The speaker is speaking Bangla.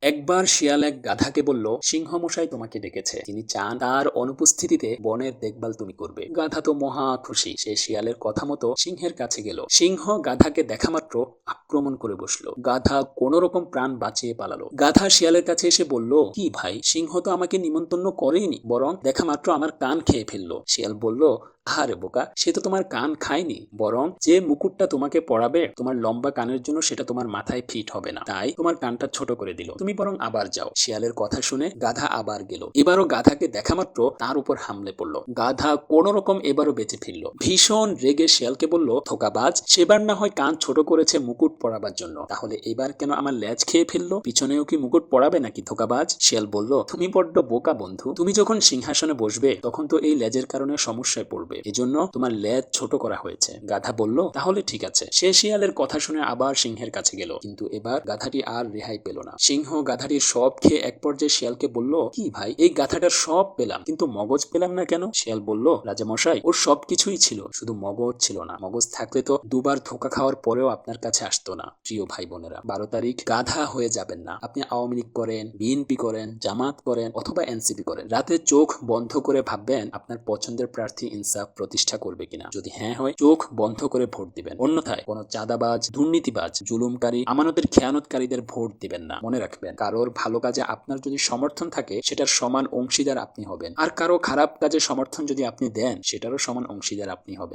একবার শিয়াল এক গাধাকে বলল, সিংহ মশাই তোমাকে ডেকেছে। তিনি চান তার অনুপস্থিতিতে বনের দেখভাল তুমি করবে। গাধা তো মহা খুশি। সে শিয়ালের কথা মতো সিংহের কাছে গেল। সিংহ গাধাকে দেখা মাত্র আক্রমণ করে বসলো। গাধা কোন রকম প্রাণ বাঁচিয়ে পালালো। গাধা শিয়ালের কাছে এসে বলল, কি ভাই, সিংহ তো আমাকে নিমন্ত্রণ করেনি, বরং দেখা মাত্র আমার কান খেয়ে ফেললো। শিয়াল বলল, আরে বোকা, সে তো তোমার কান খায়নি, বরং যে মুকুটটা তোমাকে পরাবে তোমার লম্বা কানের জন্য সেটা তোমার মাথায় ফিট হবে না, তাই তোমার কানটা ছোট করে দিল। তুমি বরং আবার যাও। শিয়ালের কথা শুনে গাধা আবার গেল। এবারও গাধাকে দেখা মাত্র তার উপর হামলে পড়লো। গাধা কোন রকম এবারও বেঁচে ফিরল। ভীষণ রেগে শিয়ালকে বলল, ধোঁকাবাজ, সেবার না হয় কান ছোট করেছে মুকুট পরাবার জন্য, তাহলে এবার কেন আমার লেজ খেয়ে ফেললো? পিছনেও কি মুকুট পরাবে নাকি ধোঁকাবাজ? শিয়াল বলল, তুমি বড্ড বোকা বন্ধু। তুমি যখন সিংহাসনে বসবে তখন তো এই লেজের কারণে সমস্যায় পড়বে, এজন্য তোমার লেজ ছোট করা হয়েছে। গাধা বলল, তাহলে ঠিক আছে। সে শিয়ালের কথা শুনে আবার সিংহের কাছে গেল, কিন্তু এবার গাধাটি আর রেহাই পেল না। সিংহ গাধাটির সব খেয়ে এক পর্যায়ে শিয়ালকে বলল, কি ভাই, এই গাধাটার সব পেলাম কিন্তু মগজ পেলাম না কেন? শিয়াল বলল, রাজামশাই, ওর সবকিছুই ছিল, শুধু মগজ ছিল না। মগজ থাকলে তো দুবার ধোঁকা খাওয়ার পরেও আপনার কাছে আসতো না। প্রিয় ভাই বোনেরা, 12 তারিখ গাধা হয়ে যাবেন না। আপনি আওয়ামী লীগ করেন, বিএনপি করেন, জামাত করেন অথবা এনসিপি করেন, রাতে চোখ বন্ধ করে ভাববেন আপনার পছন্দের প্রার্থী ইনসাফ প্রতিষ্ঠা করবে কিনা। যদি হ্যাঁ হয়, চোখ বন্ধ করে ভোট দিবেন। অন্যথায় কোন চাঁদাবাজ, দুর্নীতিবাজ, জুলুমকারী, আমানতের খেয়ানতকারীদের ভোট দিবেন না। মনে রাখবেন, কারোর ভালো কাজে আপনার যদি সমর্থন থাকে সেটার সমান অংশীদার আপনি হবেন, আর কারো খারাপ কাজে সমর্থন যদি আপনি দেন সেটারও সমান অংশীদার আপনি হবেন।